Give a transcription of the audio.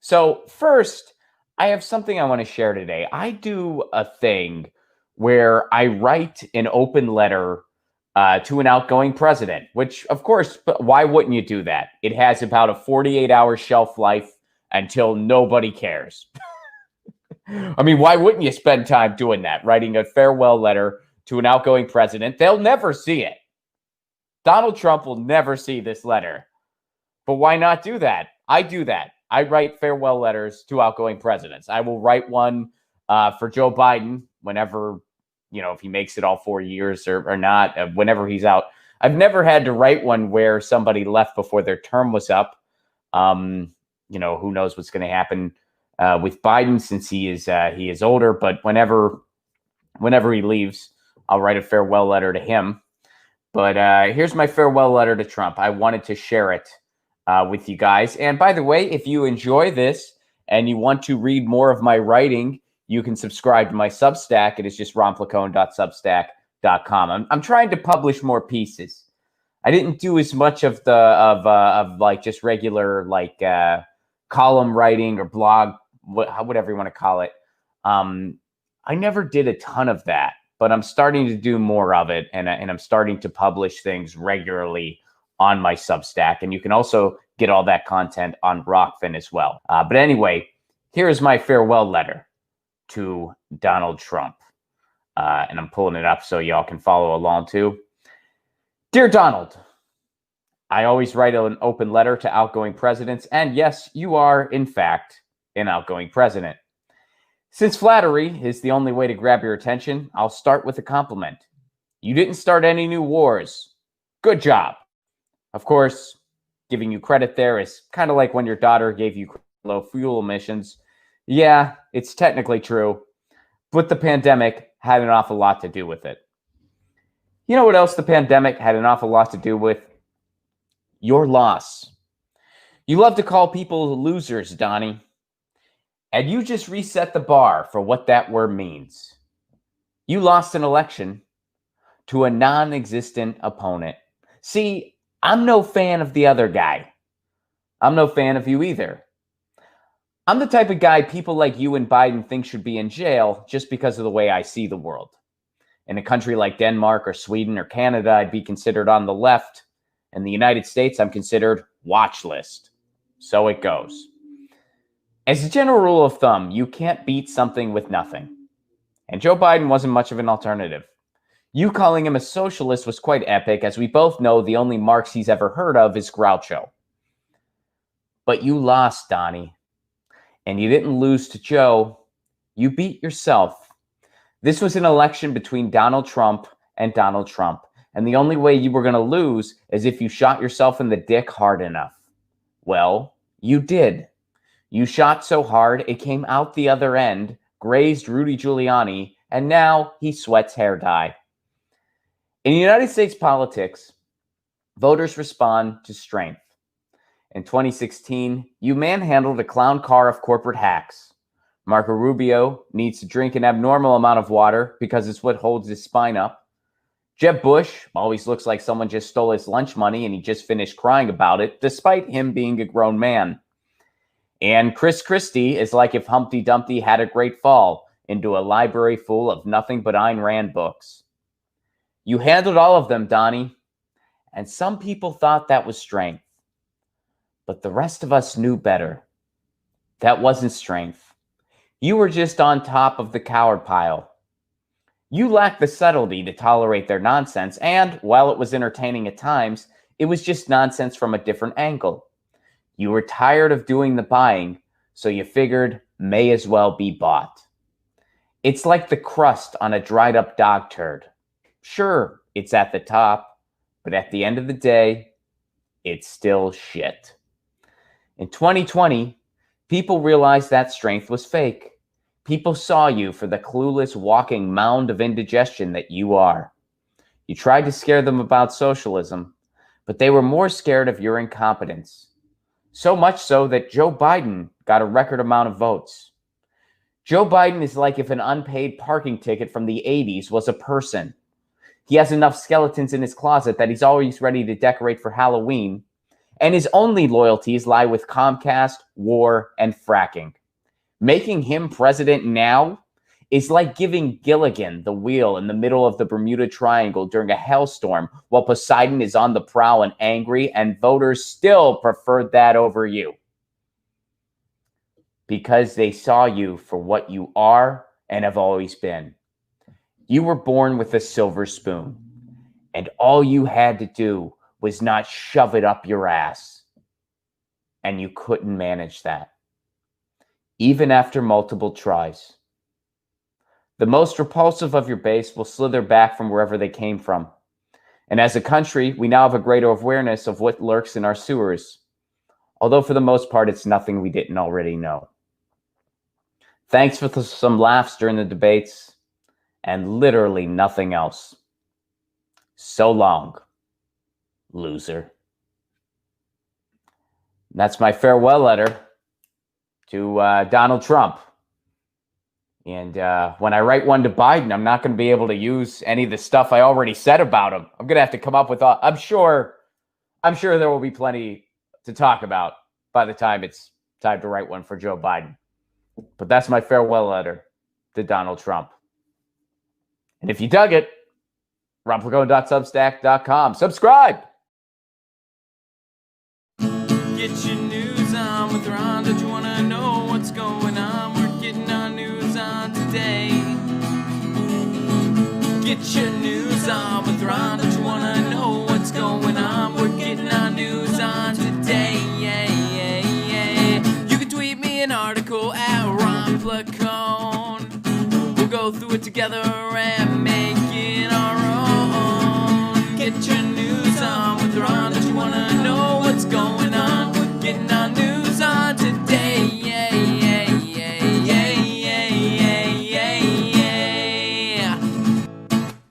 So, first, I have something I want to share today. I do a thing where I write an open letter to an outgoing president, which, of course, why wouldn't you do that? It has about a 48-hour shelf life until nobody cares. I mean, why wouldn't you spend time doing that, writing a farewell letter to an outgoing president? They'll never see it. Donald Trump will never see this letter. But why not do that? I do that. I write farewell letters to outgoing presidents. I will write one for Joe Biden whenever, if he makes it all 4 years or not, whenever he's out. I've never had to write one where somebody left before their term was up. Who knows what's going to happen with Biden since he is older. But whenever he leaves, I'll write a farewell letter to him. But here's my farewell letter to Trump. I wanted to share it with you guys. And by the way, if you enjoy this and you want to read more of my writing, you can subscribe to my Substack. It is just ronplacone.substack.com. I'm trying to publish more pieces. I didn't do as much of just regular column writing or blog, whatever you want to call it. I never did a ton of that, but I'm starting to do more of it, and I'm starting to publish things regularly on my Substack, and you can also get all that content on Rockfin as well. But anyway, here is my farewell letter to Donald Trump, and I'm pulling it up so y'all can follow along too. Dear Donald, I always write an open letter to outgoing presidents, and yes, you are, in fact, an outgoing president. Since flattery is the only way to grab your attention, I'll start with a compliment. You didn't start any new wars. Good job. Of course, giving you credit there is kind of like when your daughter gave you low fuel emissions. Yeah, it's technically true, but the pandemic had an awful lot to do with it. You know what else the pandemic had an awful lot to do with? Your loss. You love to call people losers, Donnie. And you just reset the bar for what that word means. You lost an election to a non-existent opponent. See, I'm no fan of the other guy. I'm no fan of you either. I'm the type of guy people like you and Biden think should be in jail just because of the way I see the world. In a country like Denmark or Sweden or Canada, I'd be considered on the left. In the United States, I'm considered watch list. So it goes. As a general rule of thumb, you can't beat something with nothing. And Joe Biden wasn't much of an alternative. You calling him a socialist was quite epic, as we both know the only Marx he's ever heard of is Groucho. But you lost, Donnie. And you didn't lose to Joe. You beat yourself. This was an election between Donald Trump and Donald Trump. And the only way you were going to lose is if you shot yourself in the dick hard enough. Well, you did. You shot so hard, it came out the other end, grazed Rudy Giuliani, and now he sweats hair dye. In United States politics, voters respond to strength. In 2016, you manhandled a clown car of corporate hacks. Marco Rubio needs to drink an abnormal amount of water because it's what holds his spine up. Jeb Bush always looks like someone just stole his lunch money and he just finished crying about it, despite him being a grown man. And Chris Christie is like if Humpty Dumpty had a great fall into a library full of nothing but Ayn Rand books. You handled all of them, Donnie, and some people thought that was strength. But the rest of us knew better. That wasn't strength. You were just on top of the coward pile. You lacked the subtlety to tolerate their nonsense, and while it was entertaining at times, it was just nonsense from a different angle. You were tired of doing the buying, so you figured may as well be bought. It's like the crust on a dried up dog turd. Sure, it's at the top, but at the end of the day, it's still shit. In 2020, people realized that strength was fake. People saw you for the clueless walking mound of indigestion that you are. You tried to scare them about socialism, but they were more scared of your incompetence. So much so that Joe Biden got a record amount of votes. Joe Biden is like if an unpaid parking ticket from the 80s was a person. He has enough skeletons in his closet that he's always ready to decorate for Halloween, and his only loyalties lie with Comcast, war, and fracking. Making him president now is like giving Gilligan the wheel in the middle of the Bermuda Triangle during a hailstorm while Poseidon is on the prowl and angry, and voters still preferred that over you. Because they saw you for what you are and have always been. You were born with a silver spoon, and all you had to do was not shove it up your ass. And you couldn't manage that, even after multiple tries. The most repulsive of your base will slither back from wherever they came from. And as a country, we now have a greater awareness of what lurks in our sewers, although for the most part, it's nothing we didn't already know. Thanks for some laughs during the debates, and literally nothing else. So long, loser. That's my farewell letter to Donald Trump. And when I write one to Biden, I'm not going to be able to use any of the stuff I already said about him. I'm going to have to come up with, I'm sure there will be plenty to talk about by the time it's time to write one for Joe Biden. But that's my farewell letter to Donald Trump. And if you dug it, ronplagone.substack.com. Subscribe. Get your news on with Ron. Don't you want to know what's going on? We're getting our news on today. Get your news on with Ron. Don't you want to know what's going on? We're getting our news on today. You can tweet me an article at Ron Placone. We'll go through it together and